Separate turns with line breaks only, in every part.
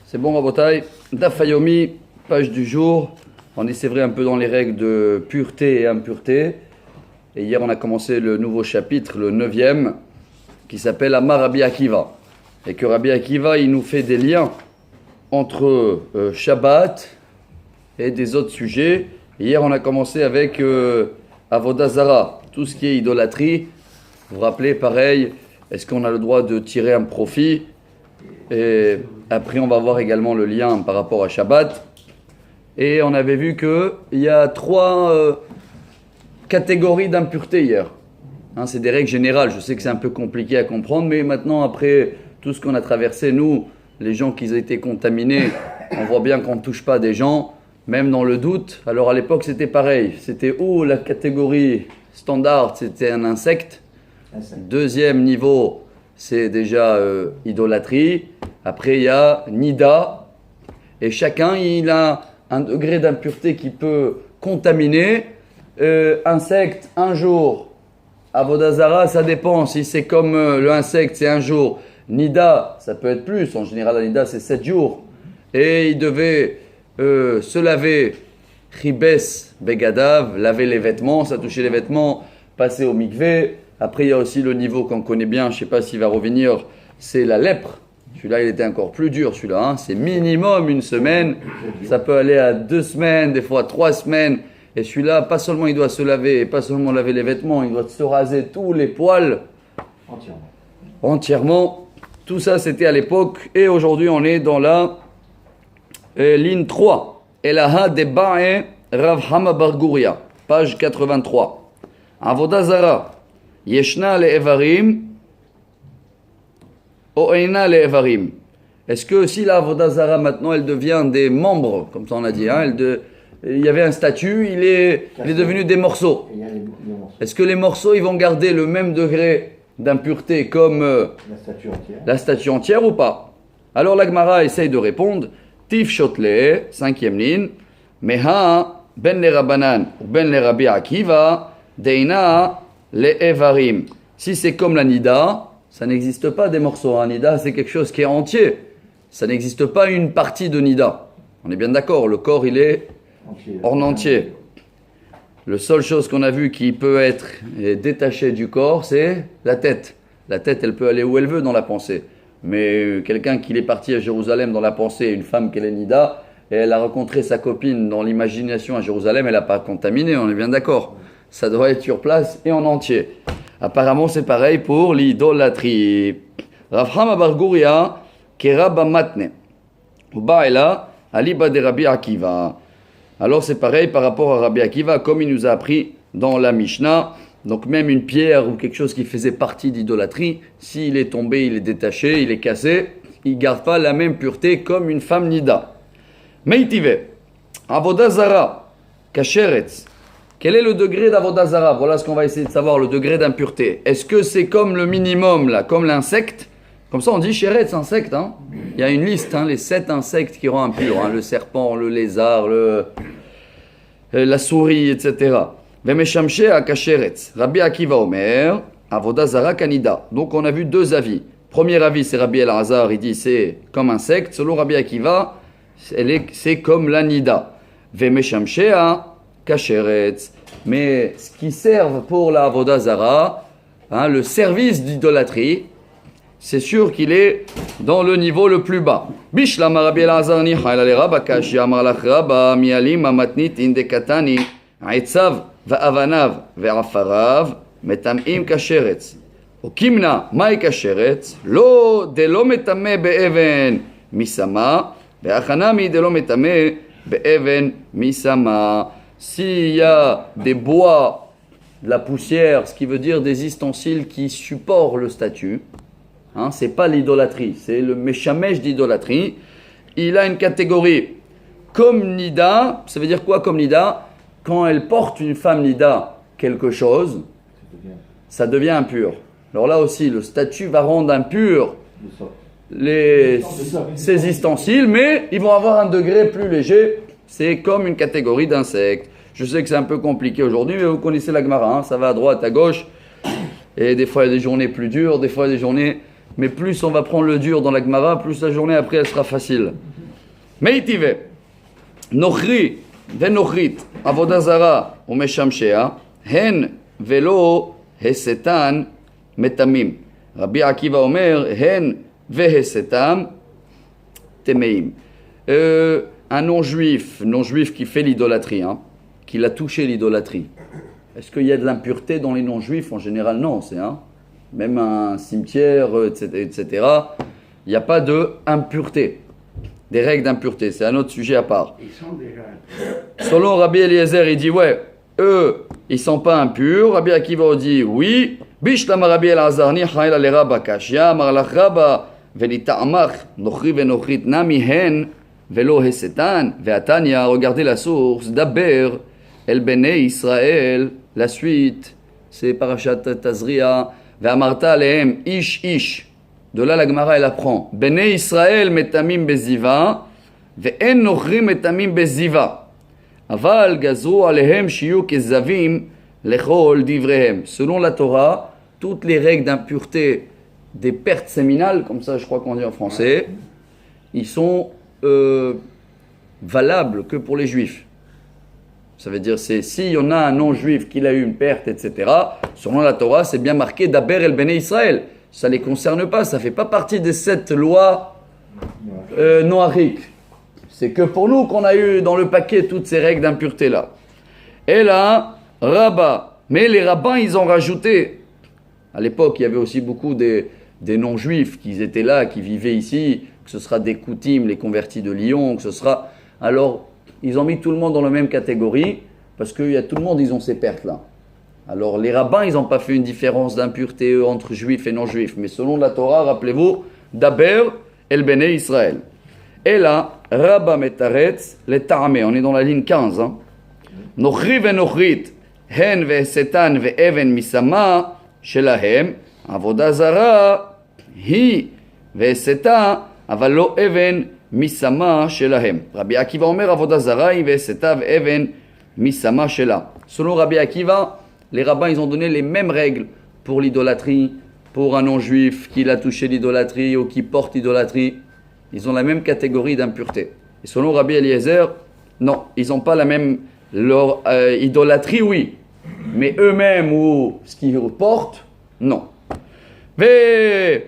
C'est bon, Rabotai. Daf Yomi, page du jour. On est, c'est vrai, un peu dans les règles de pureté et impureté. Et hier, on a commencé le nouveau chapitre, le 9e, qui s'appelle Amar Rabbi Akiva. Et que Rabbi Akiva, il nous fait des liens entre Shabbat et des autres sujets. Et hier, on a commencé avec Avodah Zara, tout ce qui est idolâtrie. Vous vous rappelez, pareil, est-ce qu'on a le droit de tirer un profit? Et après, on va voir également le lien par rapport à Shabbat. Et on avait vu qu'il y a trois catégories d'impureté hier. C'est des règles générales. Je sais que c'est un peu compliqué à comprendre, mais maintenant, après tout ce qu'on a traversé, nous, les gens qui ont été contaminés, on voit bien qu'on ne touche pas des gens, même dans le doute. Alors à l'époque, c'était pareil. C'était la catégorie standard, c'était un insecte. Deuxième niveau, c'est déjà idolâtrie. Après, il y a nida. Et chacun, il a un degré d'impureté qui peut contaminer. Insecte, un jour. Avodah Zara, ça dépend. Si c'est comme le insecte, c'est un jour. Nida, ça peut être plus. En général, la nida, c'est 7 jours. Et il devait se laver. Chibes begadav, laver les vêtements. Ça touchait les vêtements. Passer au mikvé. Après, il y a aussi le niveau qu'on connaît bien. Je ne sais pas s'il va revenir. C'est la lèpre. Celui-là, il était encore plus dur, celui-là. C'est minimum une semaine. Ça peut aller à 2 semaines, des fois 3 semaines. Et celui-là, pas seulement il doit se laver, et pas seulement laver les vêtements, il doit se raser tous les poils. Entièrement. Tout ça, c'était à l'époque. Et aujourd'hui, on est dans la ligne 3. Elaha de Ba'e Rav Hama bar Guria. Page 83. Avodah Zara. Yeshna le Evarim. Oeina le Evarim. Est-ce que si la Avodah Zara maintenant elle devient des membres, comme ça on a dit, il y avait un statut, il est devenu des morceaux. Est-ce que les morceaux ils vont garder le même degré d'impureté comme la statue entière ou pas? Alors la Gemara essaye de répondre. Tif shotle, 5e ligne. Meha ben le Rabbanan ou ben le Rabbi Akiva deina le Evarim. Si c'est comme la Nida, ça n'existe pas des morceaux. Nida, c'est quelque chose qui est entier. Ça n'existe pas une partie de Nida. On est bien d'accord, le corps, il est en entier. La seule chose qu'on a vu qui peut être détachée du corps, c'est la tête. La tête, elle peut aller où elle veut dans la pensée. Mais quelqu'un qui est parti à Jérusalem dans la pensée, une femme qui est Nida, et elle a rencontré sa copine dans l'imagination à Jérusalem, elle n'a pas contaminé, on est bien d'accord. Ça doit être sur place et en entier. Apparemment, c'est pareil pour l'idolâtrie. Rav Hama bar Guria, Keraba Matne. Ubaela, Aliba de Rabbi Akiva. Alors, c'est pareil par rapport à Rabbi Akiva, comme il nous a appris dans la Mishnah. Donc, même une pierre ou quelque chose qui faisait partie d'idolâtrie, s'il est tombé, il est détaché, il est cassé, il ne garde pas la même pureté comme une femme nida. Meïtive, Avodah Zara, Kasheretz. Quel est le degré d'Avodah Zara? Voilà ce qu'on va essayer de savoir, le degré d'impureté. Est-ce que c'est comme le minimum, là, comme l'insecte? Comme ça, on dit Sheretz, insecte. Il y a une liste, les 7 insectes qui rendent impurs. Le serpent, le lézard, la souris, etc. Vemeshamshe akasheretz. Rabbi Akiva Omer, Avodah Zara kanida. Donc, on a vu 2 avis. Premier avis, c'est Rabbi El-Hazar, il dit c'est comme insecte. Selon Rabbi Akiva, c'est comme la nida. Vemeshamshe Kasheretz. Mais ce qui sert pour la Avodah Zara, le service d'idolâtrie, c'est sûr qu'il est dans le niveau le plus bas. Bishlam Rabbi El-Hazar nichal ale rabba kashi amar lach rabba mialim amatnit indekatani aitzav va'avanav ve'afarav metamim kasheretz. Ukimna mai kasheretz lo de lo metame be'even misama ve'achanami de lo metame be'even misama. S'il y a des bois, de la poussière, ce qui veut dire des ustensiles qui supportent le statut, c'est pas l'idolâtrie, c'est le méchamèche d'idolâtrie. Il a une catégorie comme Nida. Ça veut dire quoi comme Nida? Quand elle porte une femme Nida quelque chose, ça devient impur. Alors là aussi, le statut va rendre impur ces ustensiles, mais ils vont avoir un degré plus léger. C'est comme une catégorie d'insectes. Je sais que c'est un peu compliqué aujourd'hui, mais vous connaissez la Gemara, ça va à droite, à gauche. Et des fois, il y a des journées plus dures, des fois, il y a des journées... Mais plus on va prendre le dur dans la Gemara, plus la journée après, elle sera facile. Meitive, Nochri, Venochrit, Avodazara, Umeshamshea, Hen, Velo, Hesetan, Metamim. Rabbi Akiva Omer, Hen, Vehesetam, Temeim. Un non-juif qui fait l'idolâtrie, hein, qui l'a touché l'idolâtrie. Est-ce qu'il y a de l'impureté dans les non-juifs? En général, non. C'est même un cimetière, etc. Il n'y a pas d'impureté, des règles d'impureté. C'est un autre sujet à part.
Ils sont déjà impurs.
Selon Rabbi Eliezer, il dit ouais, eux, ils ne sont pas impurs. Rabbi Akiva dit oui. Bishlama Rabbi Elazar nichail ale Rabba kashya amar lach Rabba velita'amach nochri venochrit nami hen velo hesetan ve'atanya. Regardez la source. Daber el bnei Israël. La suite, c'est Parashat Tazria. Ve'amarta alehem ish ish. De là, la Gemara, elle apprend. Bnei Israël metamim beziva ve'en nochri metamim beziva. Aval gazru alehem shiyu kezavim lechol divrehem. Selon la Torah, toutes les règles d'impureté des pertes séminales, comme ça je crois qu'on dit en français, ils sont valables que pour les juifs. Ça veut dire, c'est s'il y en a un non-juif qui a eu une perte, etc., selon la Torah, c'est bien marqué Daber el Bnei Israël. Ça ne les concerne pas, ça ne fait pas partie des 7 lois noahiques. C'est que pour nous qu'on a eu dans le paquet toutes ces règles d'impureté-là. Et là, Rabbah. Mais les rabbins, ils ont rajouté. À l'époque, il y avait aussi beaucoup des non-juifs qui étaient là, qui vivaient ici, que ce sera des Koutim, les convertis de Lyon, que ce sera... Alors, ils ont mis tout le monde dans la même catégorie, parce qu'il y a tout le monde, ils ont ces pertes-là. Alors, les rabbins, ils n'ont pas fait une différence d'impureté entre juifs et non-juifs. Mais selon la Torah, rappelez-vous, Daber el Bnei Israël. Et là, Rabba Metaretz, les Ta'ameh, on est dans la ligne 15. Nochri venochrit, hen ve'setan ve'even misama shelahem, avoda zara, hi ve'seta, avalo even misama shelahem. Rabbi Akiva Omer, avoda zara, hi ve'seta ve'even misama shela. Selon Rabbi Akiva, les rabbins, ils ont donné les mêmes règles pour l'idolâtrie, pour un non-juif qui l'a touché l'idolâtrie ou qui porte l'idolâtrie. Ils ont la même catégorie d'impureté. Et selon Rabbi Eliezer, non, ils n'ont pas la même... Leur idolâtrie, oui. Mais eux-mêmes ou ce qu'ils portent, non. Ve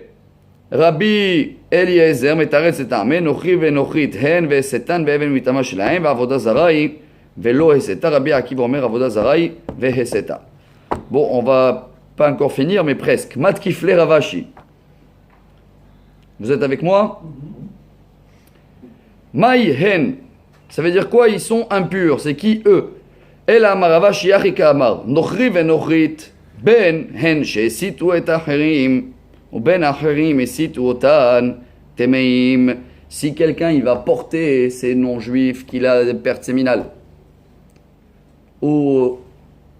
Rabbi Eliezer, metaret setameh, nochri venochrit hen ve'setan ve'even mitama shelahem ve'avoda zarai ve'lo heseta. Rabbi Akiva Omer avoda zarai ve'heseta. Bon, on va pas encore finir, mais presque. Mat kifle Ravashi. Vous êtes avec moi? Maï hen. Ça veut dire quoi? Ils sont impurs. C'est qui eux? Ela Ravashi achika amar. Nochri venochrit ben hen sheesitu et acherim ou ben acherim esitu otan temeim. Si quelqu'un il va porter ces non-juifs qu'il a des pertes séminales, ou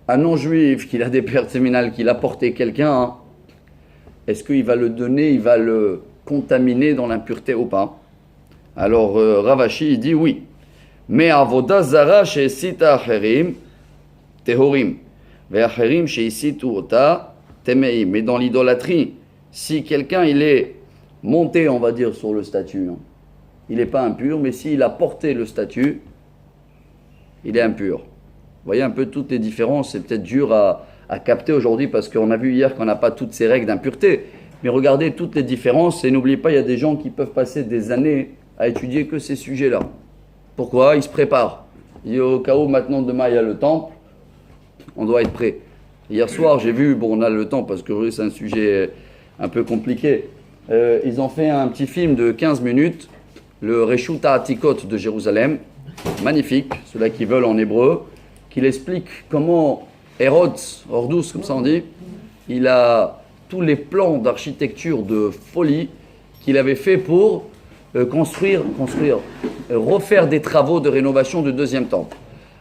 un non-juif qui a des pertes séminales, qu'il a porté quelqu'un, est-ce qu'il va le donner, il va le contaminer dans l'impureté ou pas? Alors Ravashi il dit oui. Mais avoda zara she'esita acherim tehorim ve'acherim she'esitu ota temeim. Mais dans l'idolâtrie, si quelqu'un il est monté, on va dire, sur le statut, il n'est pas impur, mais s'il a porté le statut, il est impur. Vous voyez un peu toutes les différences. C'est peut-être dur à capter aujourd'hui parce qu'on a vu hier qu'on n'a pas toutes ces règles d'impureté. Mais regardez toutes les différences et n'oubliez pas, il y a des gens qui peuvent passer des années à étudier que ces sujets-là. Pourquoi? Ils se préparent. Et au cas où maintenant demain il y a le temple, on doit être prêt. Hier soir j'ai vu, bon on a le temps parce que c'est un sujet un peu compliqué, ils ont fait un petit film de 15 minutes, le Reshut HaAtikot de Jérusalem, magnifique, ceux-là qui veulent en hébreu, qui explique comment Hérode, Ordus comme ça on dit, il a tous les plans d'architecture de folie qu'il avait fait pour refaire des travaux de rénovation du deuxième temple.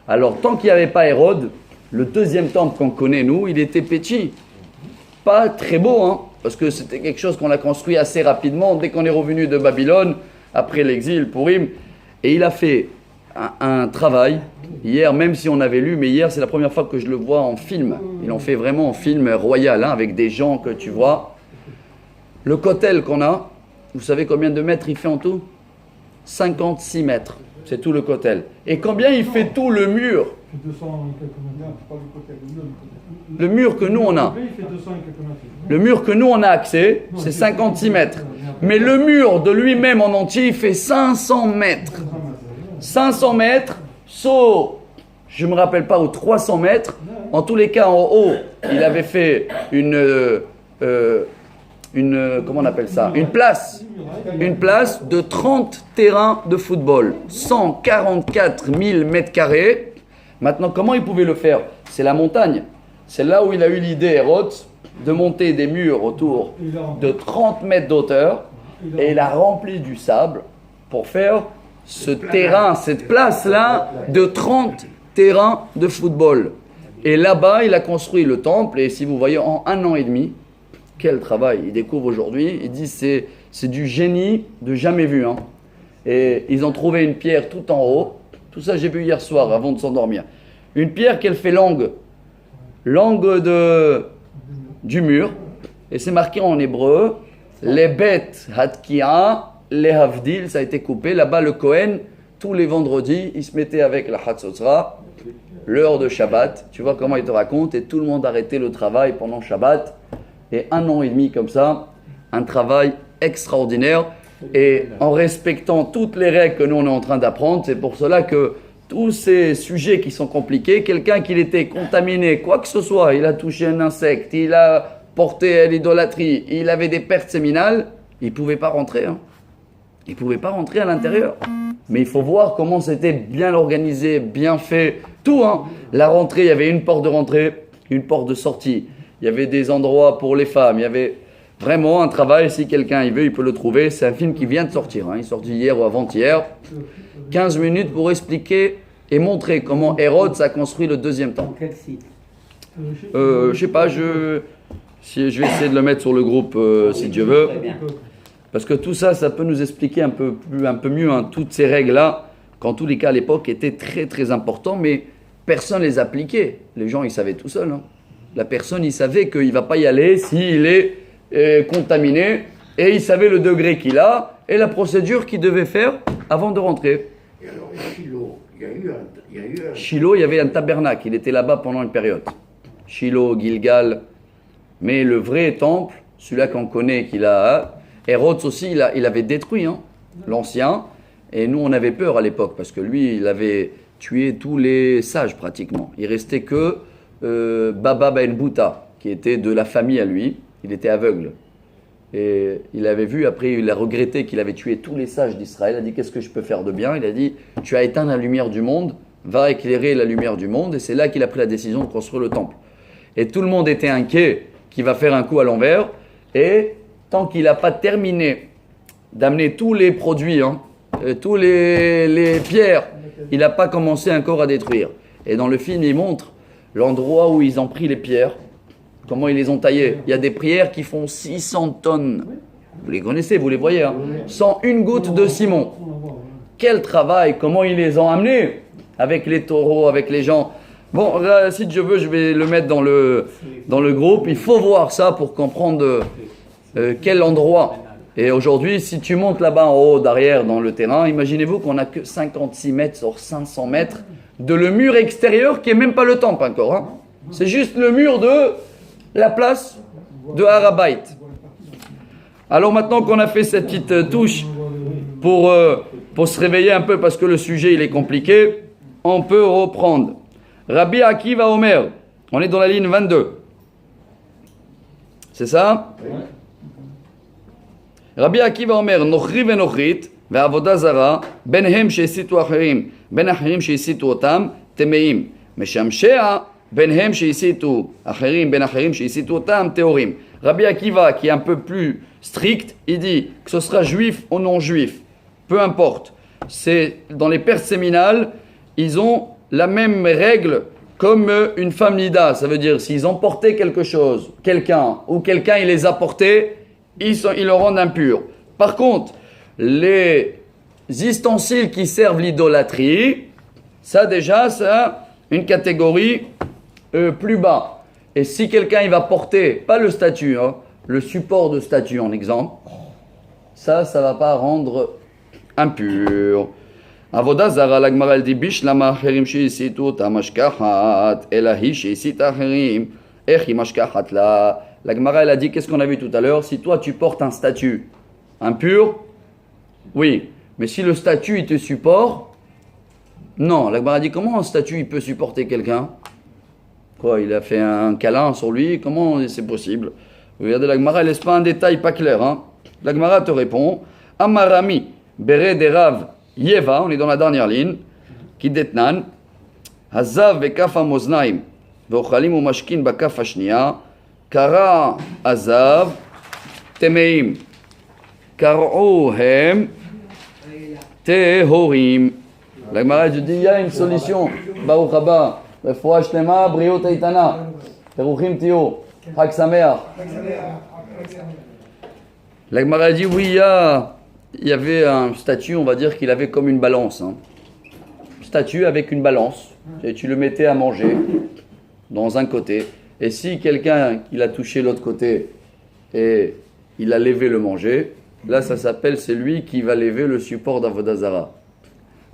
Alors, tant qu'il n'y avait pas Hérode, le deuxième temple qu'on connaît, nous, il était petit. Pas très beau, hein, parce que c'était quelque chose qu'on a construit assez rapidement, dès qu'on est revenu de Babylone, après l'exil, Purim. Et il a fait un travail, hier, même si on avait lu, mais hier, c'est la première fois que je le vois en film. Ils l'ont fait vraiment en film royal, hein, avec des gens que tu vois. Le kotel qu'on a, vous savez combien de mètres il fait en tout? 56 mètres. C'est tout le kotel. Et combien il fait tout le mur?
200 quelques mètres. Pas le kotel,
le mur que nous on a.
Il fait 200 quelques mètres.
Le mur que nous on a accès, c'est 56 mètres. Mais le mur de lui-même en entier, il fait 500 mètres. 500 mètres, sauf, je ne me rappelle pas, aux 300 mètres. En tous les cas, en haut, il avait fait comment on appelle ça? Une place de 30 terrains de football. 144 000 mètres carrés. Maintenant, comment il pouvait le faire? C'est la montagne. C'est là où il a eu l'idée, Hérode, de monter des murs autour de 30 mètres d'auteur. Et il a rempli du sable pour faire ce terrain, cette place-là, de 30 terrains de football. Et là-bas, il a construit le temple. Et si vous voyez, en 1 an et demi, quel travail il découvre aujourd'hui. Il dit c'est du génie de jamais vu. Hein. Et ils ont trouvé une pierre tout en haut. Tout ça, j'ai vu hier soir avant de s'endormir. Une pierre qu'elle fait l'angle du mur. Et c'est marqué en hébreu. Les bêtes hatkia, les havdil, ça a été coupé. Là-bas, le Kohen, tous les vendredis, il se mettait avec la Hatzotra, l'heure de Shabbat. Tu vois comment il te raconte. Et tout le monde arrêtait le travail pendant Shabbat. Et 1 an et demi comme ça, un travail extraordinaire. Et en respectant toutes les règles que nous on est en train d'apprendre, c'est pour cela que tous ces sujets qui sont compliqués, quelqu'un qui était contaminé, quoi que ce soit, il a touché un insecte, il a porté à l'idolâtrie, il avait des pertes séminales, il ne pouvait pas rentrer. Hein. Il ne pouvait pas rentrer à l'intérieur. Mais il faut voir comment c'était bien organisé, bien fait, tout. Hein. La rentrée, il y avait une porte de rentrée, une porte de sortie. Il y avait des endroits pour les femmes, il y avait vraiment un travail. Si quelqu'un il veut, il peut le trouver. C'est un film qui vient de sortir, hein. Il est sorti hier ou avant-hier. 15 minutes pour expliquer et montrer comment Hérode a construit le deuxième temple.
Quel site?
Je sais pas, je vais essayer de le mettre sur le groupe si Dieu veut. Parce que tout ça, ça peut nous expliquer un peu mieux hein, toutes ces règles-là, qu'en tous les cas à l'époque étaient très très importants, mais personne les appliquait. Les gens, ils savaient tout seuls. Hein. La personne, il savait qu'il ne va pas y aller s'il est contaminé, et il savait le degré qu'il a et la procédure qu'il devait faire avant de rentrer.
Et alors, Shiloh, il y a eu un...
Shiloh, il y avait un tabernacle, il était là-bas pendant une période. Shiloh, Gilgal, mais le vrai temple, celui-là qu'on connaît, qu'il a... Hérode aussi, il avait détruit hein, l'ancien, et nous on avait peur à l'époque, parce que lui, il avait tué tous les sages pratiquement. Il restait que Baba Ben Bouta, qui était de la famille à lui, il était aveugle. Et il avait vu, après il a regretté qu'il avait tué tous les sages d'Israël. Il a dit, qu'est-ce que je peux faire de bien? Il a dit, tu as éteint la lumière du monde, va éclairer la lumière du monde. Et c'est là qu'il a pris la décision de construire le temple. Et tout le monde était inquiet qu'il va faire un coup à l'envers. Et tant qu'il n'a pas terminé d'amener tous les produits, hein, tous les pierres, il n'a pas commencé encore à détruire. Et dans le film, il montre l'endroit où ils ont pris les pierres, comment ils les ont taillées. Il y a des pierres qui font 600 tonnes. Vous les connaissez, vous les voyez, hein, sans une goutte de ciment. Quel travail, comment ils les ont amenés, avec les taureaux, avec les gens. Bon, là, si je veux, je vais le mettre dans le groupe. Il faut voir ça pour comprendre quel endroit. Et aujourd'hui, si tu montes là-bas en haut, derrière, dans le terrain, imaginez-vous qu'on n'a que 56 mètres sur 500 mètres de le mur extérieur qui n'est même pas le temple encore. Hein. C'est juste le mur de la place de Harabait. Alors maintenant qu'on a fait cette petite touche pour se réveiller un peu parce que le sujet il est compliqué, on peut reprendre. Rabbi Akiva Omer, on est dans la ligne 22. C'est ça? Rabbi Akiva Omer, Nochri venochrit, ve'avoda zara, benhem sheisitu acherim, ben acherim sheisitu otam, temeim. Meshamshea, benhem sheisitu acherim, ben acherim sheisitu otam, teorim. Rabbi Akiva, qui est un peu plus strict, il dit que ce sera juif ou non juif, peu importe. C'est dans les pertes séminales, ils ont la même règle comme une femme nida. Ça veut dire s'ils ont porté quelque chose, quelqu'un il les a portés, ils le rendent impur. Par contre, les ustensiles qui servent l'idolâtrie, ça déjà, c'est une catégorie plus bas. Et si quelqu'un il va porter, pas le statut, hein, le support de statut en exemple, ça va pas rendre impur. Avoda zara, la Gemara elle dit bishlama acherim sheisitu ota mashkahat elahi sheisit acherim echi mashkahat la. La Gemara elle a dit qu'est-ce qu'on a vu tout à l'heure? Si toi tu portes un statut impur, oui, mais si le statut il te supporte, non. La Gemara a dit comment un statut il peut supporter quelqu'un? Quoi, il a fait un câlin sur lui, comment c'est possible? Regardez, la Gemara, elle laisse pas un détail pas clair. Hein. La Gemara te répond, Amarami, Bere derav Yeva, on est dans la dernière ligne, qui détnan, Hazav vekaf amoznaim, veochalim ou mashkin bakaf ashnia, Kara Hazav, Temeim, Karouhem, Tehorim. La Gemara dit, il y a une solution, Baruch haba. רפואה שלמה, בריאות איתנה, פירוכים תהיו, חג שמח. La Gemara dit oui, il y avait un statut, on va dire qu'il avait comme une balance. Hein. Statut avec une balance, et tu le mettais à manger dans un côté. Et si quelqu'un il a touché l'autre côté et il a levé le manger, là ça s'appelle c'est lui qui va lever le support d'Avodah Zara.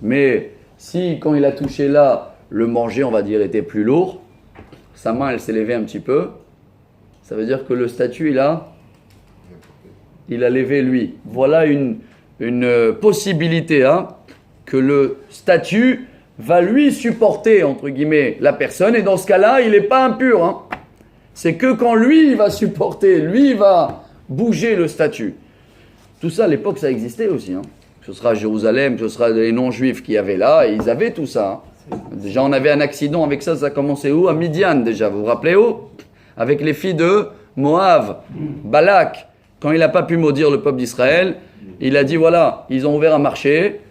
Mais si quand il a touché là, le manger, on va dire, était plus lourd, sa main, elle s'est levée un petit peu, ça veut dire que le statut, il a levé lui. Voilà une possibilité, hein, que le statut va lui supporter, entre guillemets, la personne, et dans ce cas-là, il n'est pas impur. Hein. C'est que quand lui, il va supporter, lui, il va bouger le statut. Tout ça, à l'époque, ça existait aussi. Hein. Ce sera à Jérusalem, ce sera les non-juifs qui avaient là, et ils avaient tout ça. Hein. Déjà, on avait un accident avec ça, ça a commencé où? À Midian, déjà, vous vous rappelez où? Avec les filles de Moab, Balak. Quand il n'a pas pu maudire le peuple d'Israël, il a dit, voilà, ils ont ouvert un marché,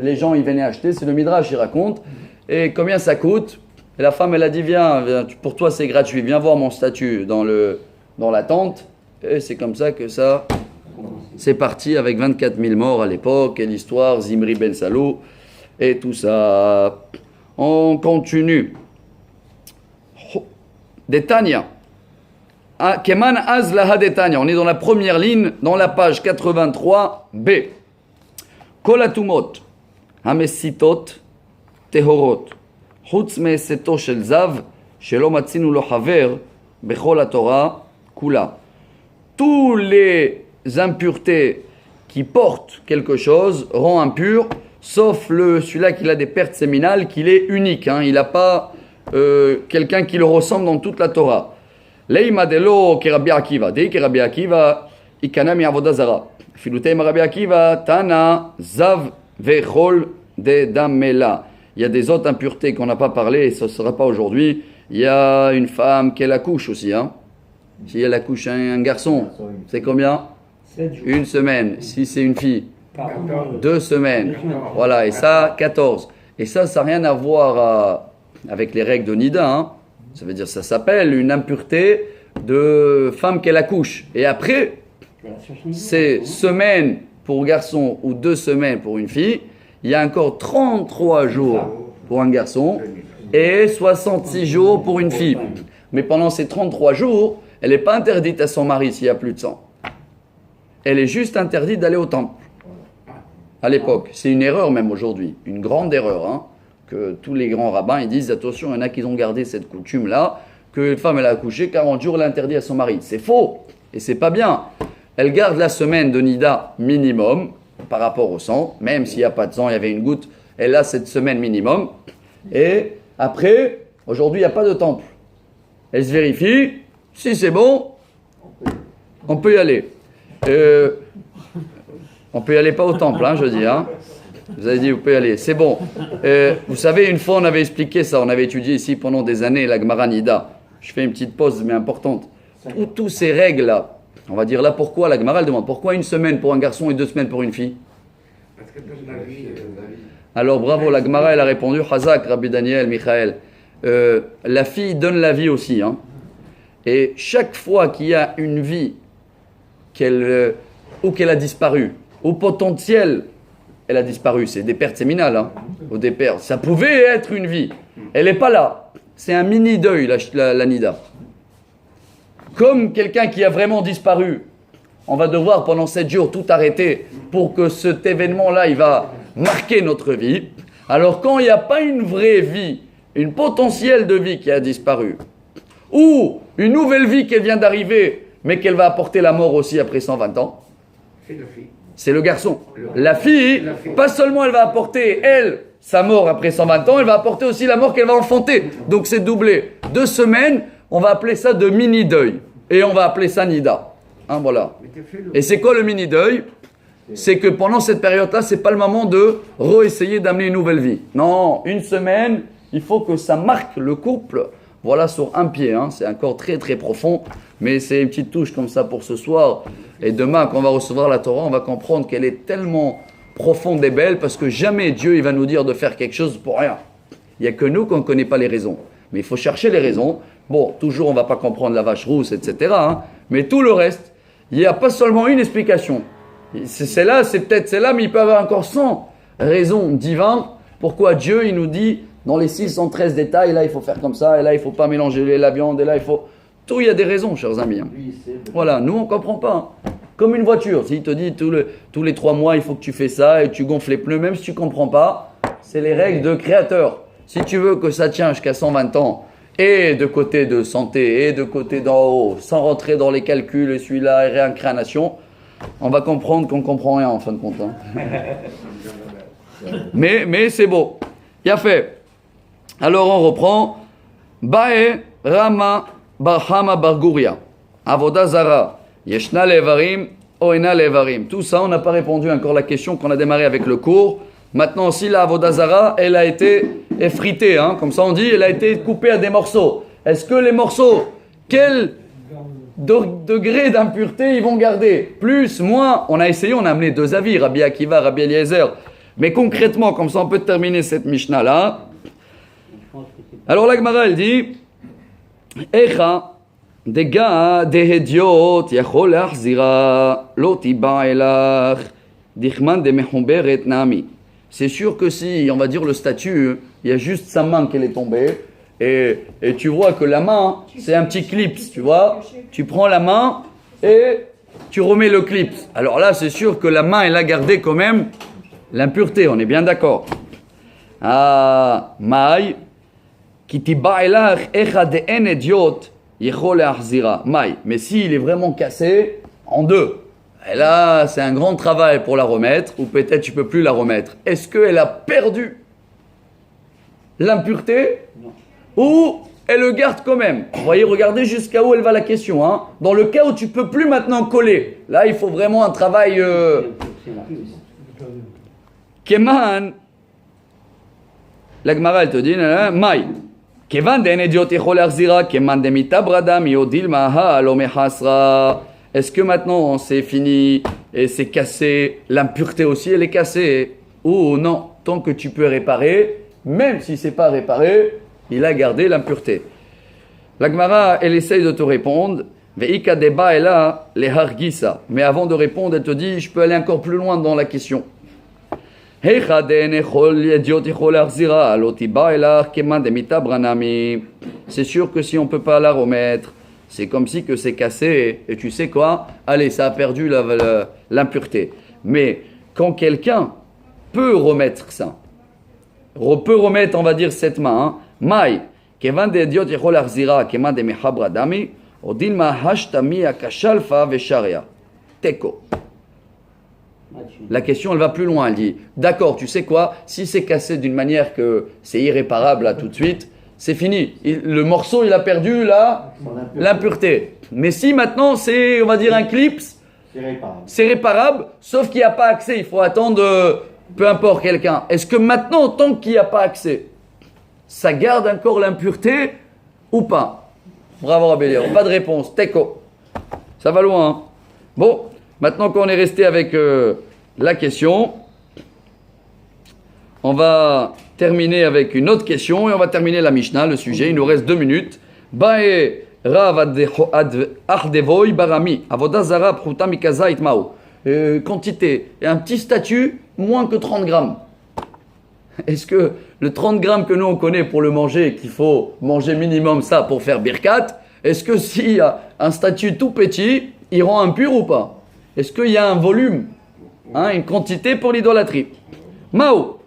les gens, ils venaient acheter, c'est le Midrash, il raconte, et combien ça coûte? Et la femme, elle a dit, viens, pour toi c'est gratuit, viens voir mon statut dans la tente, et c'est comme ça que ça, c'est parti avec 24 000 morts à l'époque, et l'histoire, Zimri ben Salou, et tout ça. On continue. Détania. Keman az laha détania. On est dans la première ligne, dans la page 83b. Kol hatumot, hamesitot, tehorot. Chutz me'eseto shel zav, shelo matzinu lo haver, bechol haTorah kula. Tous les impuretés qui portent quelque chose rend impur, sauf celui-là qui a des pertes séminales, qu'il est unique. Hein, il n'a pas quelqu'un qui le ressemble dans toute la Torah. Leima delo ke Rabbi Akiva. Dei ke Rabbi Akiva, ikana mi avodah zara. Filutei ma Rabbi Akiva, tana zav vechol de damela. Il y a des autres impuretés qu'on n'a pas parlé, et ce ne sera pas aujourd'hui. Il y a une femme qui accouche aussi. Hein. Si elle accouche un garçon, c'est combien? Une semaine. Si c'est une fille, 2 semaines. Voilà, et ça, 14. Et ça n'a rien à voir avec les règles de Nida. Hein. Ça veut dire ça s'appelle une impureté de femme qu'elle accouche. Et après, c'est semaine pour garçon ou 2 semaines pour une fille. Il y a encore 33 jours pour un garçon et 66 jours pour une fille. Mais pendant ces 33 jours, elle n'est pas interdite à son mari s'il y a plus de sang. Elle est juste interdite d'aller au temple. À l'époque, c'est une erreur même aujourd'hui, une grande erreur, hein, que tous les grands rabbins ils disent attention, il y en a qui ont gardé cette coutume-là, que une femme elle a accouché 40 jours, elle est interdite à son mari. C'est faux et c'est pas bien. Elle garde la semaine de Nida minimum par rapport au sang, même s'il n'y a pas de sang, il y avait une goutte, elle a cette semaine minimum. Et après, aujourd'hui il n'y a pas de temple. Elle se vérifie, si c'est bon, on peut y aller. On peut y aller pas au temple, hein, je dis. Hein. Vous avez dit, vous pouvez y aller. C'est bon. Vous savez, une fois, on avait expliqué ça. On avait étudié ici pendant des années la Gemara Nida. Je fais une petite pause, mais importante. Toutes ces règles-là, on va dire là pourquoi, la Gemara elle demande pourquoi 1 semaine pour un garçon et 2 semaines pour une fille?
Parce que dans la vie,
Alors bravo, la Gemara elle a répondu, Hazak, Rabbi Daniel, Michael. La fille donne la vie aussi. Hein. Et chaque fois qu'il y a une vie ou qu'elle a disparu, au potentiel, elle a disparu, c'est des pertes séminales, hein, au départ. Ça pouvait être une vie. Elle n'est pas là. C'est un mini-deuil, la Nida. Comme quelqu'un qui a vraiment disparu, on va devoir pendant 7 jours tout arrêter pour que cet événement-là, il va marquer notre vie. Alors quand il n'y a pas une vraie vie, une potentielle de vie qui a disparu, ou une nouvelle vie qui vient d'arriver, mais qu'elle va apporter la mort aussi après 120 ans,
C'est la fille.
c'est le garçon. La fille, pas seulement elle va apporter, elle, sa mort après 120 ans, elle va apporter aussi la mort qu'elle va enfanter. Donc c'est doublé. 2 semaines, on va appeler ça de mini-deuil. Et on va appeler ça Nida. Hein, voilà. Et c'est quoi le mini-deuil? C'est que pendant cette période-là, c'est pas le moment de réessayer d'amener une nouvelle vie. Non, 1 semaine, il faut que ça marque le couple. Voilà, sur un pied. Hein. C'est encore très très profond. Mais c'est une petite touche comme ça pour ce soir. Et demain, quand on va recevoir la Torah, on va comprendre qu'elle est tellement profonde et belle parce que jamais Dieu il va nous dire de faire quelque chose pour rien. Il n'y a que nous qu'on ne connaît pas les raisons. Mais il faut chercher les raisons. Bon, toujours on ne va pas comprendre la vache rousse, etc. Hein. Mais tout le reste, il n'y a pas seulement une explication. C'est là, c'est peut-être celle-là, mais il peut y avoir encore 100 raisons divines. Pourquoi Dieu il nous dit dans les 613 détails, là il faut faire comme ça, et là il ne faut pas mélanger la viande, et là il faut... Tout, il y a des raisons, chers amis. Hein. Voilà, nous on ne comprend pas. Hein. Comme une voiture, s'il te dit tous les 3 mois il faut que tu fais ça et tu gonfles les pneus, même si tu ne comprends pas, c'est les règles de créateur. Si tu veux que ça tient jusqu'à 120 ans, et de côté de santé, et de côté d'en haut, sans rentrer dans les calculs, et celui-là, et réincarnation, on va comprendre qu'on ne comprend rien en fin de compte. Hein. mais c'est beau. Il a fait. Alors on reprend. Bae Rama Barhama Barguria. Avoda Zara. Yeshna Levarim. Oena Levarim. Tout ça, on n'a pas répondu encore à la question qu'on a démarré avec le cours. Maintenant aussi, la Avoda Zara, elle a été effritée. Hein, comme ça on dit, elle a été coupée à des morceaux. Est-ce que les morceaux, quel degré d'impureté ils vont garder? Plus, moins? On a essayé, on a amené 2 avis, Rabbi Akiva, Rabbi Eliezer. Mais concrètement, comme ça on peut terminer cette Mishnah-là. Alors la Gemara elle dit Echa dega dehediot yachol achzira lo tiba elach dichman de mehumberet nami. C'est sûr que si, on va dire le statut, il y a juste sa main qu'elle est tombée et tu vois que la main, c'est un petit clip, tu vois. Tu prends la main et tu remets le clip. Alors là, c'est sûr que la main, elle a gardé quand même l'impureté, on est bien d'accord. Ah, Maï, qui tiba elach echa de en idiot yechol achzira. Maï, mais s'il est vraiment cassé en 2. Et là, c'est un grand travail pour la remettre, ou peut-être tu ne peux plus la remettre. Est-ce qu'elle a perdu l'impureté? Non. Ou elle le garde quand même? Vous voyez, regardez jusqu'à où elle va la question. Hein. Dans le cas où tu ne peux plus maintenant coller, là, il faut vraiment un travail... Keman, la Gemara, elle te dit, Maï. Kevan de idiot echol achzira, keman de mitabradam yodil maha alomehasra. Est-ce que maintenant c'est fini et c'est cassé, l'impureté aussi elle est cassée? Ou non, tant que tu peux réparer, même si c'est pas réparé, il a gardé l'impureté. La Gemara, elle essaye de te répondre, veika deba est là, les hargisa. Mais avant de répondre, elle te dit, je peux aller encore plus loin dans la question. C'est sûr que si on peut pas la remettre, c'est comme si que c'est cassé et tu sais quoi? Allez, ça a perdu l'impureté. Mais quand quelqu'un peut remettre ça, peut remettre, on va dire, cette main, Maï, kevan de idiot yechol achzira, kevan de mehabradami, odin ma hashtami akashalfa vesharia. Teko. La question, elle va plus loin. Elle dit, d'accord, tu sais quoi? Si c'est cassé d'une manière que c'est irréparable là tout de suite, c'est fini. Le morceau, il a perdu l'impureté. Mais si maintenant, c'est, on va dire, un clip, c'est réparable, sauf qu'il n'y a pas accès. Il faut attendre, peu importe quelqu'un. Est-ce que maintenant, tant qu'il n'y a pas accès, ça garde encore l'impureté ou pas? Bravo, Rabélier. Pas de réponse. Teko. Ça va loin. Hein. Bon, maintenant qu'on est resté avec la question, on va terminer avec une autre question et on va terminer la Mishnah, le sujet. Il nous reste 2 minutes. Bae rav ardevoy barami avoda zara pruta mikaza itmao. Quantité et un petit statut moins que 30 grammes. Est-ce que le 30 grammes que nous on connaît pour le manger, qu'il faut manger minimum ça pour faire birkat, est-ce que s'il y a un statut tout petit, il rend impur ou pas? Est-ce qu'il y a un volume, hein, une quantité pour l'idolâtrie? Mao,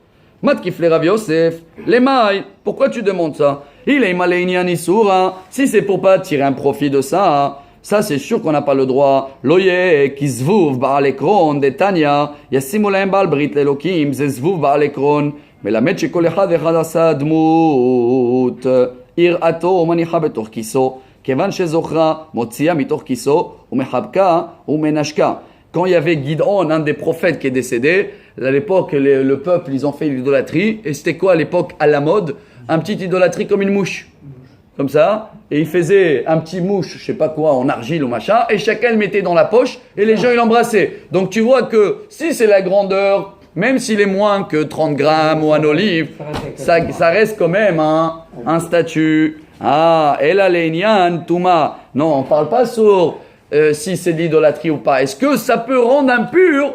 Matkifle Rav Yosef, les mailles, pourquoi tu demandes ça? Il est maléinian isura, si c'est pour pas tirer un profit de ça, ça c'est sûr qu'on n'a pas le droit. Loye, kisvuv ba'al ekron, detanya, yasimulaim ba'al brit lelokim, zezvuv ba'al ekron, melamed shekol echad echad asa dmut, ir'ato manicha betor kiso, kevan shezochra, motzia mitor kiso, umechabka, umenashka. Quand il y avait Gidon, un des prophètes qui est décédé, à l'époque, le peuple, ils ont fait l'idolâtrie. Et c'était quoi à l'époque, à la mode? Un petit idolâtrie comme une mouche. Comme ça. Et il faisait un petit mouche, je sais pas quoi, en argile ou machin. Et chacun le mettait dans la poche. Et les gens, ils l'embrassaient. Donc tu vois que si c'est la grandeur, même s'il est moins que 30 grammes ou un olive, ça reste quand même un statut. Ah, et la lénian, Touma. Non, on parle pas sur si c'est de l'idolâtrie ou pas. Est-ce que ça peut rendre impur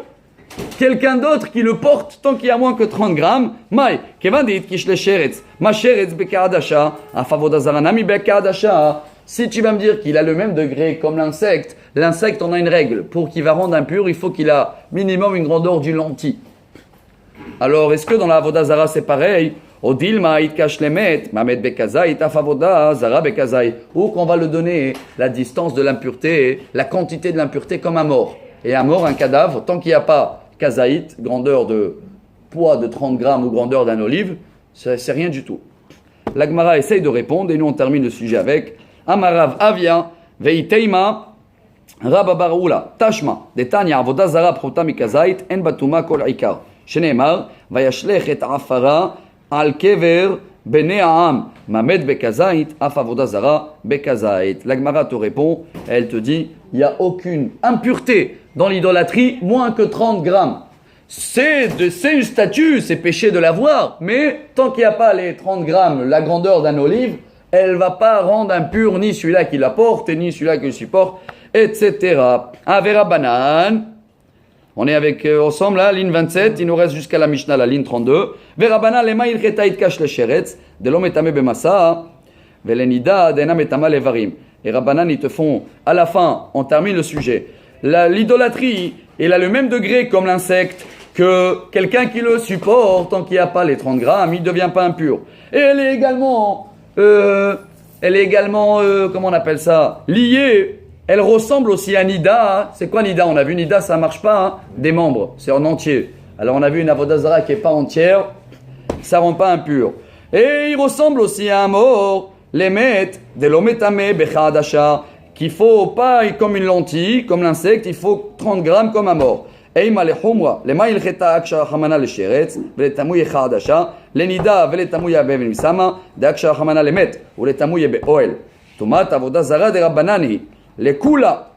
quelqu'un d'autre qui le porte tant qu'il y a moins que 30 grammes? Maï, kevan dit kishle sheretz, ma sheretz bekadasha, afavodazaranami bekadasha. Si tu vas me dire qu'il a le même degré comme l'insecte, l'insecte on a une règle. Pour qu'il va rendre impur, il faut qu'il a minimum une grandeur d'une lentille. Alors, est-ce que dans la avodazara c'est pareil? Odilma itkash lemet, mamet bekazai, tafavoda, zara bekazai. Ou qu'on va le donner la distance de l'impureté, la quantité de l'impureté comme un mort. Et un mort, un cadavre, tant qu'il n'y a pas kazaït, grandeur de poids de 30 grammes ou grandeur d'un olive, c'est rien du tout. L'Agmara essaye de répondre et nous on termine le sujet avec Amarav Avia, Veiteima, Rababaroula, Tashma, Detania, Avodazara, Prota Mikazait, En Batuma Kol Ikar. Shenemar, Vayashlech et Afara, Al Kever, Bene Aam, Mamed Bekazait, Afavodazara, Bekazait. L'Agmara te répond, elle te dit, il n'y a aucune impureté dans l'idolâtrie, moins que 30 grammes. C'est une statue, c'est péché de l'avoir, mais tant qu'il n'y a pas les 30 grammes, la grandeur d'un olive, elle ne va pas rendre impur ni celui-là qui la porte, ni celui-là qui le supporte, etc. Avera Banan. On est avec ensemble là, ligne 27, il nous reste jusqu'à la Mishnah, la ligne 32. Verabana lema ilcheta itkash lesheretz, de l'homme etame bemasa, velenida dena metama levarim. Et Rabbanan, ils te font, à la fin, on termine le sujet. L'idolâtrie, elle a le même degré comme l'insecte, que quelqu'un qui le supporte, tant qu'il n'y a pas les 30 grammes, il ne devient pas impur. Et elle est également, comment on appelle ça, liée. Elle ressemble aussi à Nida. C'est quoi Nida? On a vu Nida, ça ne marche pas, hein, des membres, c'est en entier. Alors on a vu une avodazara qui n'est pas entière, ça ne rend pas impur. Et il ressemble aussi à un mort, l'émet, de l'ometame bechadasha, qu'il faut pas comme une lentille, comme l'insecte, il faut 30 grammes comme un mort. Eima le humra, le maïl cheta aksha hamana le sheretz, le tamouye chadasha, le nida ve le tamouye beven misama, de aksha hamana le met, ou le tamouye be oel. Tomat avodazara de rabbanani. Les kula,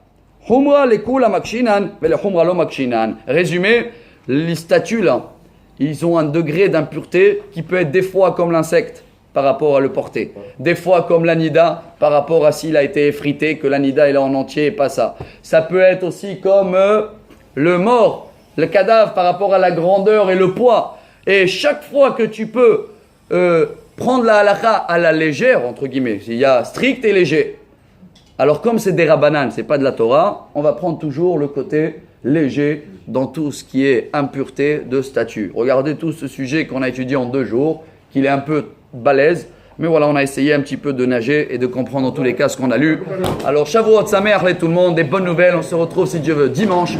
humra les kula makshinan, mais les humra lo makshinan. Résumé, les statues là, ils ont un degré d'impureté qui peut être des fois comme l'insecte par rapport à le porter, des fois comme l'anida par rapport à s'il a été effrité, que l'anida est là en entier et pas ça. Ça peut être aussi comme le mort, le cadavre par rapport à la grandeur et le poids. Et chaque fois que tu peux prendre la halakha à la légère, entre guillemets, il y a strict et léger. Alors comme c'est des rabbanan, c'est pas de la Torah, on va prendre toujours le côté léger dans tout ce qui est impureté de statut. Regardez tout ce sujet qu'on a étudié en 2 jours, qu'il est un peu balèze, mais voilà, on a essayé un petit peu de nager et de comprendre dans tous les cas ce qu'on a lu. Alors Shavuot Sameach tout le monde, des bonnes nouvelles, on se retrouve si Dieu veut dimanche.